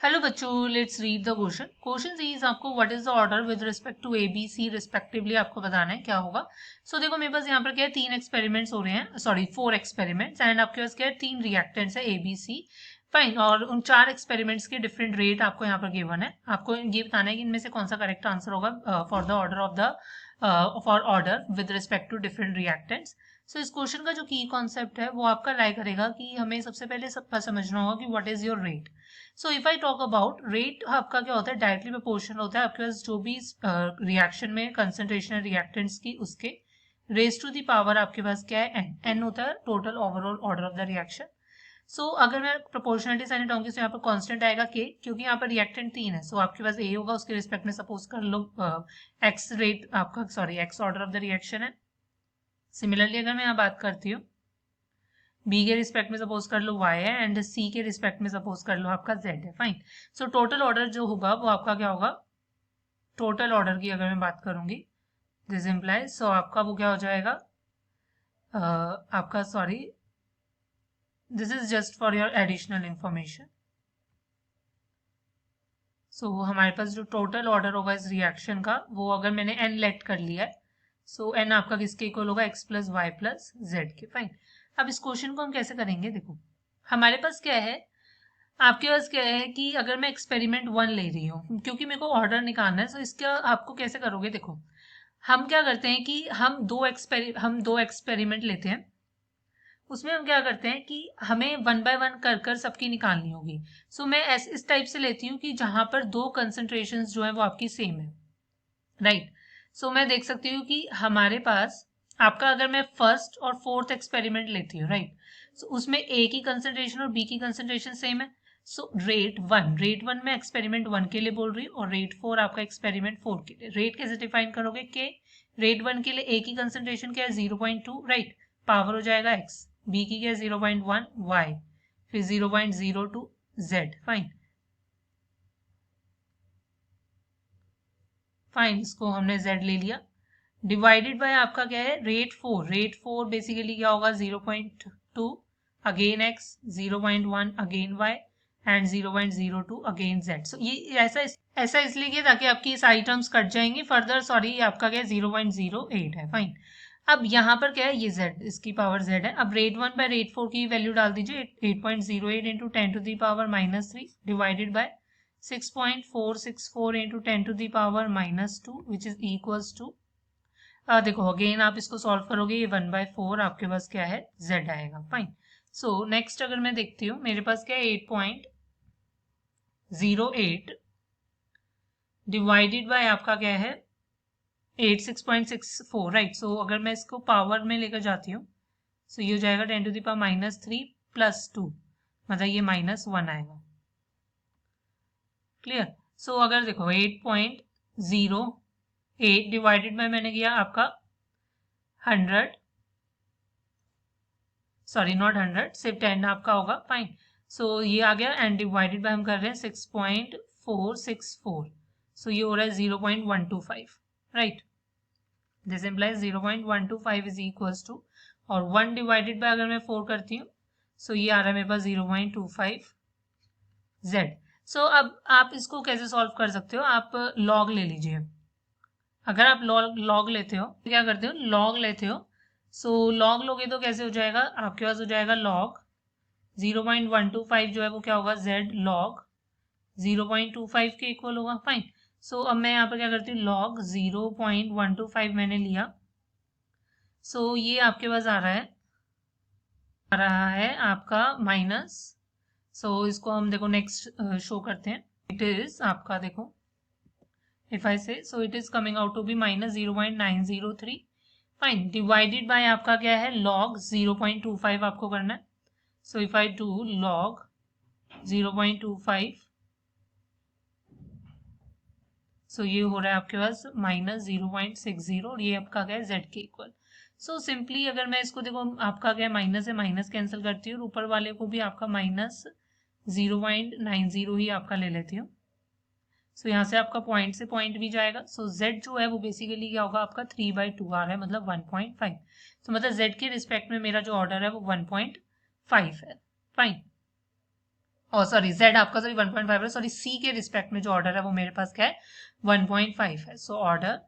Hello बच्चों, let's read the question. Question is आपको what is the order with respect to A B C respectively आपको बताना है क्या होगा। देखो मेरे पास यहाँ पर क्या है, 3 एक्सपेरिमेंट्स हो रहे हैं, सॉरी 4 एक्सपेरिमेंट्स, एंड आपके पास क्या है, 3 रिएक्टेंट्स है ए बी सी। फाइन। और उन 4 एक्सपेरिमेंट्स के डिफरेंट रेट आपको यहाँ पर गिवन है। आपको ये बताना है कि इनमें से कौन सा करेक्ट आंसर होगा for the order of the for order with respect to different reactants. इस क्वेश्चन का जो की कॉन्सेप्ट है वो आपका लाई करेगा कि हमें सबसे पहले सब समझना होगा कि what is your rate. If I talk about rate, आपका क्या होता है, डायरेक्टली प्रोपोर्शनल होता है आपके पास जो भी रिएक्शन में कंसंट्रेशन है रिएक्टेंट्स की, उसके रेज टू द पावर आपके पास क्या है, एन। एन होता है total overall order of the reaction. अगर मैं प्रोपोर्शनलिटी साइन हटाऊंगी तो यहाँ पर कांस्टेंट आएगा के, क्योंकि यहाँ पर रिएक्टेंट 3 है। आपके पास ए होगा, उसके रिस्पेक्ट में सपोज कर लो एक्स रेट आपका, sorry x order of the reaction है। सिमिलरली अगर मैं यहाँ बात करती हूँ, बी के रिस्पेक्ट में सपोज कर लो y है, एंड सी के रिस्पेक्ट में सपोज कर लो आपका z है। फाइन। टोटल ऑर्डर जो होगा वो आपका क्या होगा, टोटल ऑर्डर की अगर मैं बात करूंगी, दिस इम्प्लाइज, आपका वो क्या हो जाएगा, आपका sorry, this is just for your additional information. हमारे पास जो टोटल ऑर्डर होगा इस रिएक्शन का, वो अगर मैंने n लेट कर लिया है, n आपका किसके इक्वल होगा, x plus Y plus Z के। फाइन। अब इस क्वेश्चन को हम कैसे करेंगे, देखो हमारे पास क्या है, आपके पास क्या है कि अगर मैं एक्सपेरिमेंट 1 ले रही हूँ, क्योंकि मेरे को ऑर्डर निकालना है, इसका आपको कैसे करोगे, देखो हम क्या करते हैं कि हम दो एक्सपेरिमेंट लेते हैं। उसमें हम क्या करते हैं कि हमें 1 बाय 1 कर कर सबकी निकालनी होगी। मैं इस टाइप से लेती हूँ कि जहां पर दो कंसंट्रेशन जो है वो आपकी सेम है, राइट। मैं देख सकती हूँ कि हमारे पास आपका, अगर मैं फर्स्ट और फोर्थ एक्सपेरिमेंट लेती हूँ, राइट, उसमें ए की कंसंट्रेशन और बी की कंसंट्रेशन सेम है। रेट वन में एक्सपेरिमेंट 1 के लिए बोल रही हूँ, और रेट 4 आपका एक्सपेरिमेंट 4 के लिए। रेट कैसे डिफाइन करोगे, के रेट 1 के लिए ए की कंसंट्रेशन क्या है, 0.2, राइट, पावर हो जाएगा एक्स, बी की क्या है 0.1 वाई, फिर 0.02 जेड। फाइन। फाइन, इसको हमने z ले लिया, डिवाइडेड बाय आपका क्या है, रेट 4 बेसिकली क्या होगा, 0.2 again x, 0.1 again y, and 0.02 again z। ये ऐसा इसलिए किया ताकि आपकी सारी टर्म्स कट जाएंगी फर्दर, सॉरी आपका क्या है 0.08 है। फाइन। अब यहाँ पर क्या है, ये z, इसकी पावर z है। अब रेट 1 बाय रेट 4 की वैल्यू डाल दीजिए, 8.08 into 10 to the power -3 divided by 6.464 into 10 to the power -2 which is equals to, देखो अगेन आप इसको सॉल्व करोगे, ये 1/4 आपके पास क्या है, z आएगा। फाइन। नेक्स्ट अगर मैं देखती हूँ, मेरे पास क्या है 8.08 डिवाइडेड बाय आपका क्या है 86.64, राइट। अगर मैं इसको पावर में लेकर जाती हूँ, ये हो जाएगा 10 to the power -3 प्लस 2, मतलब ये -1 आएगा। क्लियर। अगर देखो 8.08 डिवाइडेड बाय मैंने किया आपका 100, सॉरी नॉट 100, सिर्फ 10 आपका होगा। फाइन। ये आ गया, एंड डिवाइडेड बाय हम कर रहे हैं 6.464, ये हो रहा है 0.125, right. This implies 0.125 is equals to, और 1 डिवाइडेड बाय अगर मैं 4 करती हूँ, ये आ रहा है मेरे पास 0.25 z। अब आप इसको कैसे सॉल्व कर सकते हो, आप लॉग ले लीजिए। अगर आप लॉग लेते हो, क्या करते हो, लॉग लेते हो, लॉग लोगे तो कैसे हो जाएगा, आपके पास हो जाएगा लॉग 0.125 जो है वो क्या होगा, z लॉग 0.25 के इक्वल होगा। फाइन। अब मैं यहाँ पर क्या करती हूँ, लॉग 0.125 मैंने लिया, ये आपके पास आ रहा है आपका माइनस, इसको हम देखो नेक्स्ट शो करते हैं। इट इज आपका देखो, if I say, it is coming out to be -0.903। Fine. Divided by आपका क्या है, log 0.25 आपको करना है। if I do log 0.25, ये हो रहा है आपके पास -0.60, और ये आपका क्या है z के इक्वल। सिंपली अगर मैं इसको देखो, आपका क्या है, माइनस से माइनस कैंसिल करती हूँ, ऊपर वाले को भी आपका -0.90 ही आपका ले लेती हूँ। यहाँ से आपका पॉइंट से पॉइंट भी जाएगा। z जो है वो बेसिकली क्या होगा, आपका 3/2 आ रहा है, मतलब 1.5। मतलब z के रिस्पेक्ट में मेरा जो ऑर्डर है वो 1.5 है। फाइन। और सॉरी z आपका सॉरी 1.5 है, सॉरी c के रिस्पेक्ट में जो ऑर्डर है वो मेरे पास क्या है 1.5 है। So order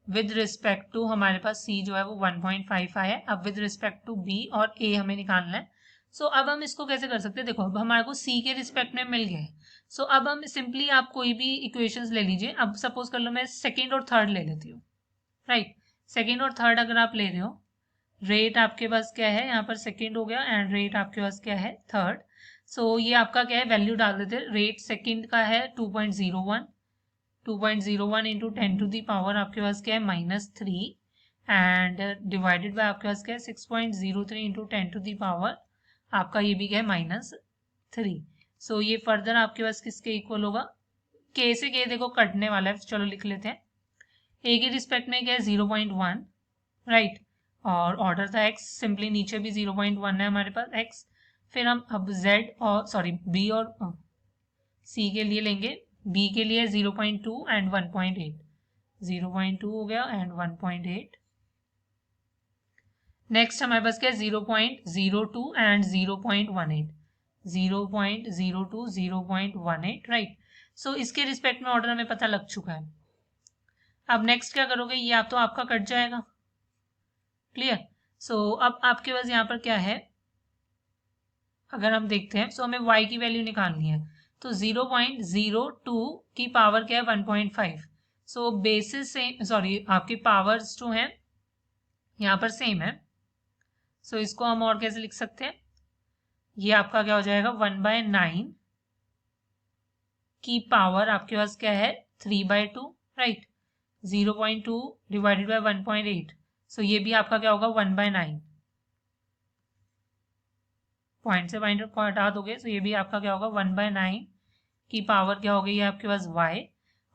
with respect to हमारे पास c जो है वो 1.5 आया है। अब विद रिस्पेक्ट टू b और a हमें निकालना है। सो अब हम इसको कैसे कर सकते हैं, देखो अब हमारे को c के रिस्पेक्ट में मिल गया है। सो अब हम सिंपली आप कोई भी इक्वेशंस ले लीजिए। अब सपोज कर लो मैं सेकेंड और थर्ड ले लेती हूँ, राइट। सेकेंड और थर्ड अगर आप ले रहे हो, रेट आपके पास क्या है, यहाँ पर सेकेंड हो गया एंड रेट आपके पास क्या है थर्ड। सो ये आपका क्या है, वैल्यू डाल देते हैं। रेट सेकेंड का है 2.01, 2.01 इंटू 10 टू दी पावर आपके पास क्या है -3 एंड डिवाइडेड बाय आपके पास क्या है 6.03 इंटू 10 टू दी पावर आपका ये भी क्या है -3। सो ये फर्दर आपके पास किसके इक्वल होगा, के से के देखो कटने वाला है, चलो लिख लेते हैं। ए के रिस्पेक्ट में क्या है 0.1, राइट। और ऑर्डर था x, सिंपली नीचे भी 0.1 है हमारे पास x। फिर हम अब z और सॉरी b और c के लिए लेंगे। b के लिए 0.2 एंड 1.8, 0.2 हो गया एंड 1.8। नेक्स्ट हमारे पास क्या है 0.02 एंड 0.18, 0.02 0.18, राइट। सो इसके रिस्पेक्ट में ऑर्डर हमें पता लग चुका है। अब नेक्स्ट क्या करोगे, ये आप तो आपका कट जाएगा, क्लियर। सो अब आपके पास यहाँ पर क्या है, अगर हम देखते हैं, सो हमें y की वैल्यू निकालनी है। तो 0.02 की पावर क्या है 1.5। सो बेसिस सेम, सॉरी आपकी पावर्स जो हैं यहाँ पर सेम है। सो इसको हम और कैसे लिख सकते हैं, ये आपका क्या हो जाएगा 1/9 की पावर आपके पास क्या है 3/2, राइट। 0.2 डिवाइडेड बाय 1.8, सो ये भी आपका क्या होगा 1/9। पॉइंट से पॉइंट हटा दोगे तो ये भी आपका क्या होगा 1/9 की पावर क्या हो गई है आपके पास y।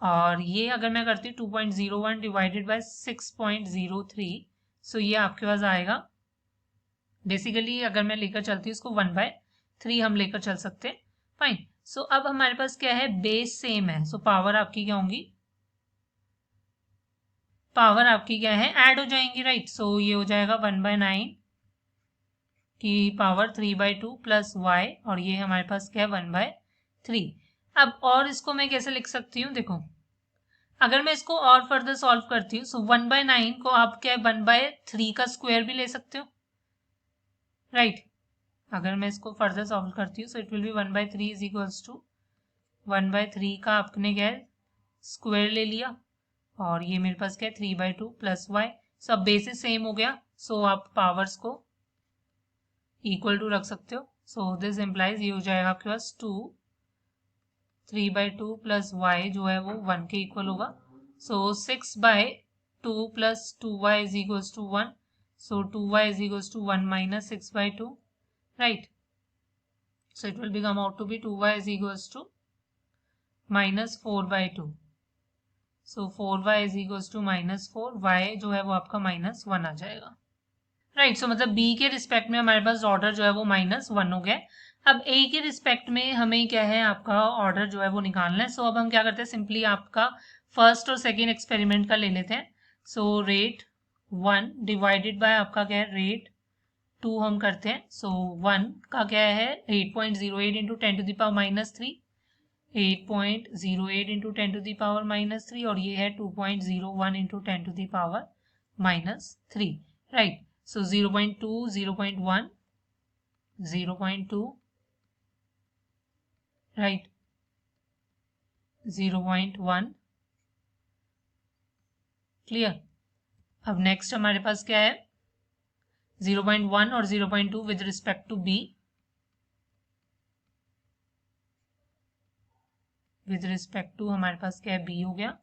और ये अगर मैं करती हूँ 2.01 डिवाइडेड बाय 6.03, सो ये आपके पास आएगा, बेसिकली अगर मैं लेकर चलती हूँ इसको 1/3 हम लेकर चल सकते हैं, फाइन। सो अब हमारे पास क्या है, बेस सेम है, सो पावर आपकी क्या होंगी, पावर आपकी क्या है ऐड हो जाएंगी, राइट। सो ये हो जाएगा 1/9 की पावर 3/2 प्लस y, और ये हमारे पास क्या है 1/3। अब और इसको मैं कैसे लिख सकती हूँ, देखो अगर मैं इसको और फर्दर सॉल्व करती हूँ, सो 1/9 को आप क्या 1/3 का स्क्वायर भी ले सकते हो, राइट। अगर मैं इसको फर्दर सॉल्व करती हूँ, so it will be 1/3 is equals to 1/3 का आपने क्या है स्क्वायर ले लिया, और ये मेरे पास क्या है 3/2 प्लस y। सब बेसिस सेम हो गया, सो आप पावर्स को इक्वल टू रख सकते हो। सो दिस इम्प्लाइज ये हो जाएगा आपके पास 3/2 प्लस y जो है वो 1 के इक्वल होगा। So 6/2 plus 2y is equals to 1, so 2y is equals to 1 minus 6/2, right. So it will become out to be 2y is equals to minus 4/2। So 4y is equals to -4, y जो है वो आपका -1 आ जाएगा, right. सो मतलब b के respect में हमारे पास order जो है वो -1 हो गया। अब a के रिस्पेक्ट में हमें क्या है आपका ऑर्डर जो है वो निकालना है। सो अब हम क्या करते हैं, सिंपली आपका फर्स्ट और सेकेंड एक्सपेरिमेंट का ले लेते हैं। सो रेट 1 डिवाइडेड बाय आपका क्या है रेट 2 हम करते हैं। सो 1 का क्या है 8.08 into 10 to the power -3, 8.08 into 10 to the power -3, और ये है 2.01 into 10 to the power -3, right. So 0.2, 0.1, 0.2, right, 0.1, clear. अब नेक्स्ट हमारे पास क्या है 0.1 और 0.2 with respect to b, with respect to हमारे पास क्या है b हो गया,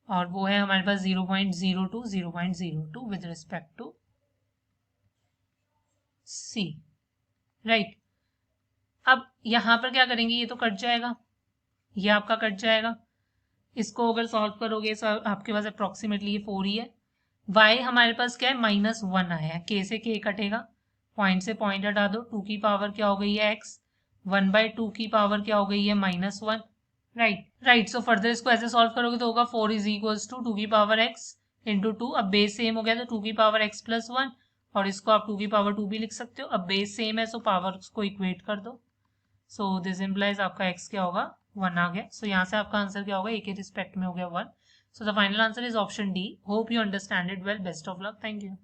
और वो है हमारे पास 0.02, 0.02 with respect to c, right. अब यहां पर क्या करेंगे, ये तो कट जाएगा, ये आपका कट जाएगा। इसको अगर सॉल्व करोगे तो आपके पास अप्रोक्सीमेटली ये 4 ही है। y हमारे पास क्या है -1 आया है, k से k कटेगा, पॉइंट से पॉइंट हटा दो, 2 की पावर क्या हो गई है x, 1/2 की पावर क्या हो गई है -1, राइट। सो फर्दर इसको ऐसे सॉल्व करोगे तो होगा 4 इज इक्वल्स टू 2 की पावर x इंटू 2। अब बेस सेम हो गया तो 2 की पावर x प्लस 1, और इसको आप 2 की पावर 2 भी लिख सकते हो। अब बेस सेम है सो पावर को इक्वेट कर दो, सो दिस इम्प्लाइज आपका x क्या होगा 1 आ गया. सो यहाँ से आपका आंसर क्या होगा, a के रिस्पेक्ट में हो गया 1. So the final answer is option D. Hope you understand it well. Best of luck. Thank you.